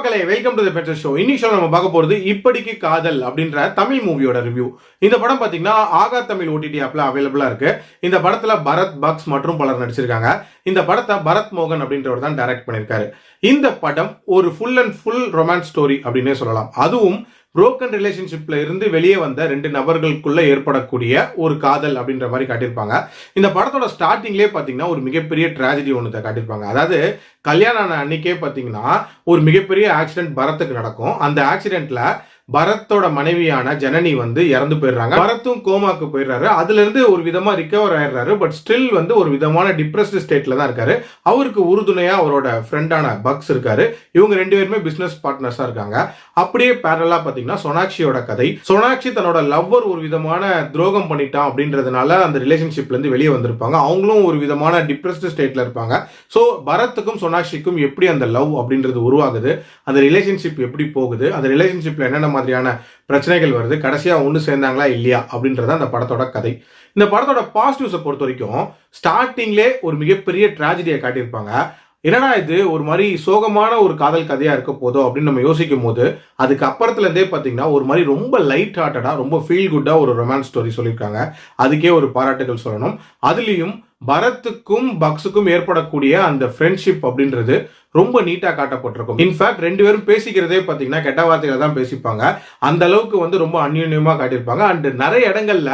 மக்களே welcome to the better show. இன்னைக்கு show நம்ம பார்க்க போறது இப்படிக்கு காதல் அப்படின்ற தமிழ் மூவியோட ரிவ்யூ. இந்த படம் பாத்தீங்கன்னா ஆகா தமிழ் ஓடிடி ஆப்ல அவைலபிளா இருக்கு. இந்த படத்துல பரத் பக்ஸ் மற்றும் பலர் நடிச்சிருக்காங்க. இந்த படத்தை பரத் மோகன் அப்படின்றவர் தான் டைரக்ட் பண்ணிருக்காரு. இந்த படம் ஒரு full and full romance story அப்படின்னே சொல்லலாம். அதுவும் புரோக்கன் ரிலேஷன்ஷிப்ல இருந்து வெளியே வந்த ரெண்டு நபர்களுக்குள்ள ஏற்படக்கூடிய ஒரு காதல் அப்படின்ற மாதிரி காட்டியிருப்பாங்க. இந்த படத்தோட ஸ்டார்டிங்லேயே பார்த்தீங்கன்னா ஒரு மிகப்பெரிய டிராஜடி ஒன்று காட்டியிருப்பாங்க. அதாவது கல்யாணம் ஆன அன்னைக்கே பார்த்தீங்கன்னா ஒரு மிகப்பெரிய ஆக்சிடென்ட் பரத்துக்கு நடக்கும். அந்த ஆக்சிடென்ட்ல பரத்தோட மனைவியான ஜனனி வந்து இறந்து போயிடுறாங்க. பரத்தும் கோமாக்கு போயிடுறாரு. அதுல இருந்து ஒரு விதமா ரிகவர் ஆயிடுறாரு. பட் ஸ்டில் வந்து ஒரு விதமான டிப்ரெஸ்ட் ஸ்டேட்ல தான் இருக்காரு. அவருக்கு உறுதுணையா அவரோட ஃப்ரெண்டான பக்ஸ் இருக்காரு. இவங்க ரெண்டு பேருமே பிசினஸ் பார்ட்னர்ஸா இருக்காங்க. அப்படியே பேரலா பாத்தீங்கன்னா சோனாக்ஷியோட கதை. சோனாக்ஷி தன்னோட லவ்வர் ஒரு விதமான துரோகம் பண்ணிட்டான் அப்படின்றதுனால அந்த ரிலேஷன்ஷிப்ல இருந்து வெளியே வந்திருப்பாங்க. அவங்களும் ஒரு விதமான டிப்ரெஸ்ட் ஸ்டேட்ல இருப்பாங்க. ஸோ பரத்துக்கும் சோனாக்ஷிக்கும் எப்படி அந்த லவ் அப்படின்றது உருவாகுது, அந்த ரிலேஷன்ஷிப் எப்படி போகுது, அந்த ரிலேஷன்ஷிப்ல என்னென்ன மாதிரியான பிரச்சனைகள் வருது, கடைசியா ஒன்று சேர்ந்தாங்களா இல்லையா அப்படின்றத அந்த படத்தோட கதை. இந்த படத்தோட பாசிட்டிவ்ஸை பொறுத்த வரைக்கும் ஸ்டார்டிங்லே ஒரு மிகப்பெரிய டிராஜடியை காட்டியிருப்பாங்க. என்னடா இது ஒரு மாதிரி சோகமான ஒரு காதல் கதையா இருக்க போதோ அப்படின்னு நம்ம யோசிக்கும் போது அதுக்கு அப்புறத்துல இருந்தே பாத்தீங்கன்னா ஒரு மாதிரி ரொம்ப லைட் ஹார்ட்டடா ரொம்ப ஃபீல் குட்டா ஒரு ரொமான்ஸ் ஸ்டோரி சொல்லியிருக்காங்க. அதுக்கே ஒரு பாராட்டுகள் சொல்லணும். அதுலயும் பரத்துக்கும் பக்ஸுக்கும் ஏற்படக்கூடிய அந்த ஃப்ரெண்ட்ஷிப் அப்படின்றது ரொம்ப நீட்டா காட்டப்பட்டிருக்கும். இன்ஃபேக்ட் ரெண்டு பேரும் பேசிக்கிறதே பாத்தீங்கன்னா கெட்ட வார்த்தைகளை தான் பேசிப்பாங்க. அந்த அளவுக்கு வந்து ரொம்ப அந்யோன்யமா காட்டியிருப்பாங்க. அண்ட் நிறைய இடங்கள்ல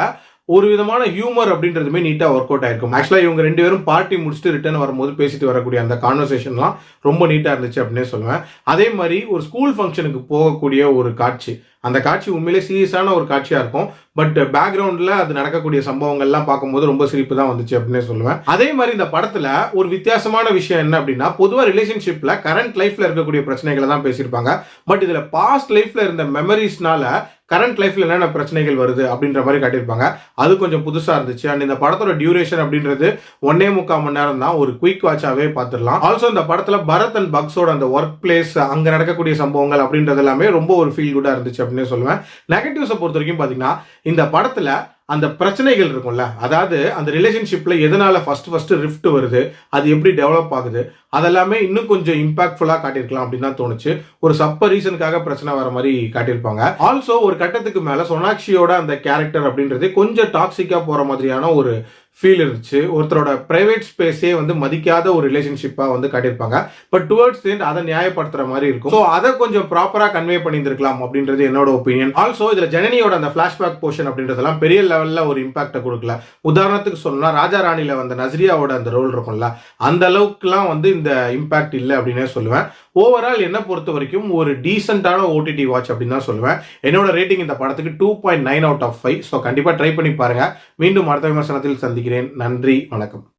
ஒரு விதமான ஹியூமர் அப்படின்றதுமே நீட்டா ஒர்க் அவுட் ஆயிருக்கும். ஆக்சுவலா இவங்க ரெண்டு பேரும் பார்ட்டி முடிச்சுட்டு ரிட்டர்ன் வரும்போது பேசிட்டு வரக்கூடிய அந்த கான்வர்சேஷன்லாம் ரொம்ப நீட்டா இருந்துச்சு அப்படின்னே சொல்லுவேன். அதே மாதிரி ஒரு ஸ்கூல் ஃபங்க்ஷனுக்கு போகக்கூடிய ஒரு காட்சி, அந்த காட்சி உண்மையிலே சீரியஸான ஒரு காட்சியா இருக்கும். பட் பேக்ரவுண்ட்ல அது நடக்கக்கூடிய சம்பவங்கள்லாம் பார்க்கும்போது ரொம்ப சிரிப்பு தான் வந்துச்சு அப்படின்னே சொல்லுவேன். அதே மாதிரி இந்த படத்துல ஒரு வித்தியாசமான விஷயம் என்ன அப்படின்னா, பொதுவாக ரிலேஷன்ஷிப்ல கரண்ட் லைஃப்ல இருக்கக்கூடிய பிரச்சனைகளை தான் பேசியிருப்பாங்க. பட் இதுல பாஸ்ட் லைஃப்ல இருந்த மெமரிஸ்னால கரண்ட் லைஃப்ல என்னென்ன பிரச்சனைகள் வருது அப்படின்ற மாதிரி காட்டியிருப்பாங்க. அது கொஞ்சம் புதுசா இருந்துச்சு. அண்ட் இந்த படத்தோட டியூரேஷன் அப்படின்றது 1.25 மணி நேரம் தான். ஒரு குயிக் வாட்சாவே பார்த்துடலாம். ஆல்சோ இந்த படத்துல பரத் அண்ட் பக்ஸோட அந்த ஒர்க் பிளேஸ், அங்க நடக்கக்கூடிய சம்பவங்கள் அப்படின்றது எல்லாமே ரொம்ப ஒரு ஃபீல் குட்டா இருந்துச்சு அப்படின்னு சொல்லுவேன். நெகட்டிவ்ஸை பொறுத்த வரைக்கும் பாத்தீங்கன்னா இந்த படத்துல அந்த பிரச்சனைகள் இருக்கும்ல, அதாவது அந்த ரிலேஷன்ஷிப்ல எதனால ஃபர்ஸ்ட் ரிஃப்ட் வருது, அது எப்படி டெவலப் ஆகுது, அதெல்லாமே இன்னும் கொஞ்சம் இம்பாக்ட்ஃபுல்லா காட்டியிருக்கலாம் அப்படின்னு தான் தோணுச்சு. ஒரு சப்ப ரீசனுக்காக பிரச்சனை வர மாதிரி காட்டியிருப்பாங்க. ஆல்சோ ஒரு கட்டத்துக்கு மேல சோனாக்ஷியோட அந்த கேரக்டர் அப்படின்றது கொஞ்சம் டாக்ஸிக்கா போற மாதிரியான ஒரு ஃபீல் இருந்துச்சு. ஒருத்தரோட பிரைவேட் ஸ்பேஸே வந்து மதிக்காத ஒரு ரிலேஷன்ஷிப்பா வந்து காட்டியிருப்பாங்க. பட் டுவர்ட்ஸ் எண்ட் அதை நியாயப்படுத்துற மாதிரி இருக்கும். ஸோ அதை கொஞ்சம் ப்ராப்பரா கன்வே பண்ணியிருந்திருக்கலாம் அப்படின்றது என்னோட ஒப்பீனியன். ஆல்சோ இதுல ஜனனியோட அந்த பிளாஷ்பேக் போர்ஷன் அப்படின்றதெல்லாம் பெரிய லெவல்ல ஒரு இம்பாக்டை கொடுக்கல. உதாரணத்துக்கு சொன்னா ராஜா ராணில வந்த நஸ்ரியாவோட அந்த ரோல் இருக்கும்ல, அந்த அளவுக்குலாம் வந்து இந்த இம்பாக்ட் இல்லை அப்படின்னே சொல்லுவேன். ஓவரால் என்ன பொறுத்த வரைக்கும் ஒரு டீசென்டான ஓடிடி வாட்ச் அப்படின்னு தான் சொல்லுவேன். என்னோட ரேட்டிங் இந்த படத்துக்கு 2.9 out of 5. ஸோ கண்டிப்பா ட்ரை பண்ணி பாருங்க. மீண்டும் அடுத்த விமர்சனத்தில் சந்திக்கிறேன். நன்றி, வணக்கம்.